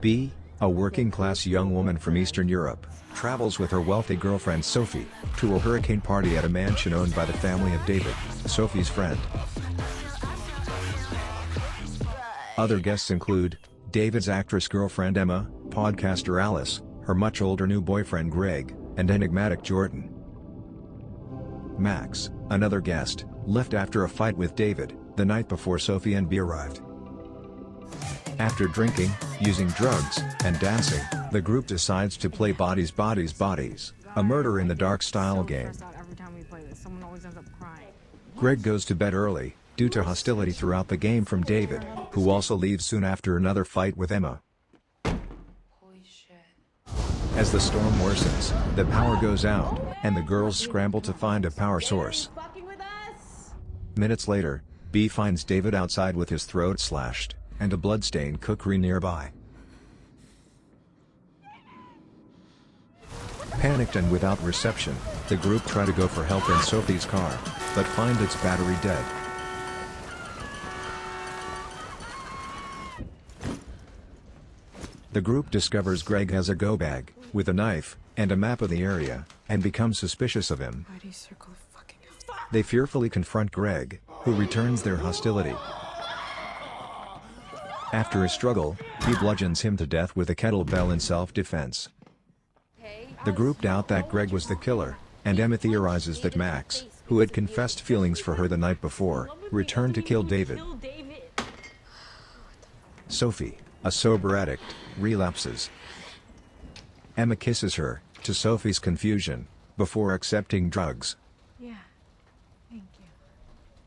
B. A working-class young woman from Eastern Europe, travels with her wealthy girlfriend Sophie, to a hurricane party at a mansion owned by the family of David, Sophie's friend. Other guests include David's actress girlfriend Emma, podcaster Alice, her much older new boyfriend Greg, and enigmatic Jordan. Max, another guest, left after a fight with David, the night before Sophie and B arrived. After drinking, using drugs, and dancing, the group decides to play Bodies Bodies Bodies, a murder in the dark style game. Greg goes to bed early, due to hostility throughout the game from David, who also leaves soon after another fight with Emma. As the storm worsens, the power goes out, and the girls scramble to find a power source. Minutes later, B finds David outside with his throat slashed, and a bloodstained cookery nearby. Panicked and without reception, the group try to go for help in Sophie's car, but find its battery dead. The group discovers Greg has a go bag, with a knife, and a map of the area, and becomes suspicious of him. They fearfully confront Greg, who returns their hostility. After a struggle, he bludgeons him to death with a kettlebell in self-defense. The group doubt that Greg was the killer, and Emma theorizes that Max, who had confessed feelings for her the night before, returned to kill David. Sophie, a sober addict, relapses. Emma kisses her, to Sophie's confusion, before accepting drugs. Yeah, thank you.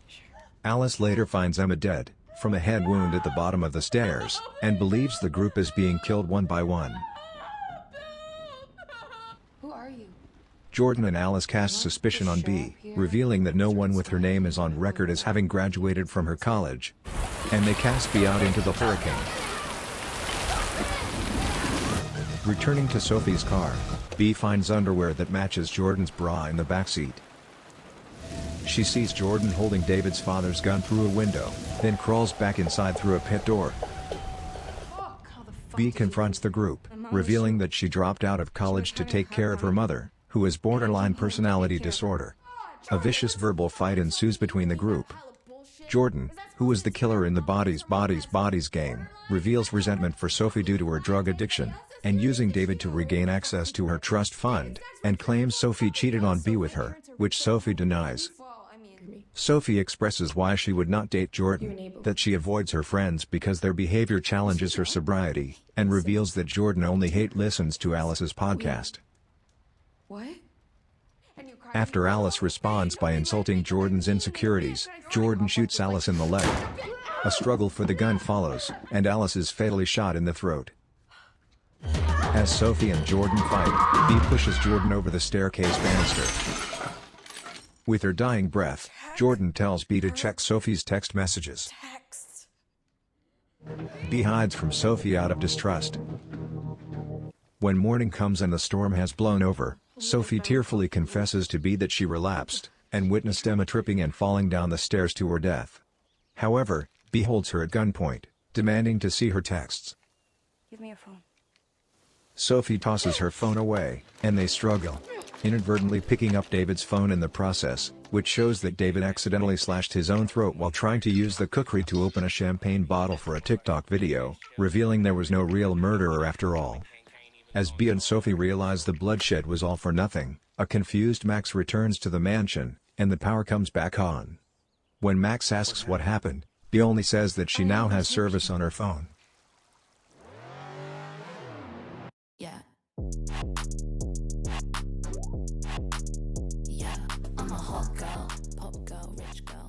Sure. Alice later finds Emma dead, from a head wound at the bottom of the stairs, and believes the group is being killed one by one. Who are you? Jordan and Alice cast suspicion on B, revealing that no one with her name is on record as having graduated from her college. And they cast B out into the hurricane. Returning to Sophie's car, B finds underwear that matches Jordan's bra in the backseat. She sees Jordan holding David's father's gun through a window, then crawls back inside through a pit door. B confronts the group, revealing that she dropped out of college to take care of her mother, who has borderline personality disorder. A vicious verbal fight ensues between the group. Jordan, who is the killer in the Bodies Bodies Bodies game, reveals resentment for Sophie due to her drug addiction, and using David to regain access to her trust fund, and claims Sophie cheated on B with her, which Sophie denies. Sophie expresses why she would not date Jordan, that she avoids her friends because their behavior challenges her sobriety, and reveals that Jordan only listens to Alice's podcast. What? After Alice responds by insulting Jordan's insecurities, Jordan shoots Alice in the leg. A struggle for the gun follows, and Alice is fatally shot in the throat. As Sophie and Jordan fight, B pushes Jordan over the staircase banister. With her dying breath, Jordan tells B to check Sophie's text messages. B hides from Sophie out of distrust. When morning comes and the storm has blown over, Sophie tearfully confesses to B that she relapsed, and witnessed Emma tripping and falling down the stairs to her death. However, B holds her at gunpoint, demanding to see her texts. Give me your phone. Sophie tosses her phone away, and they struggle, inadvertently picking up David's phone in the process, which shows that David accidentally slashed his own throat while trying to use the cookery to open a champagne bottle for a TikTok video, revealing there was no real murderer after all. As B and Sophie realize the bloodshed was all for nothing, a confused Max returns to the mansion, and the power comes back on. When Max asks what happened, B only says that she now has service on her phone. Yeah. Yeah, I'm a hot girl, pop girl, rich girl.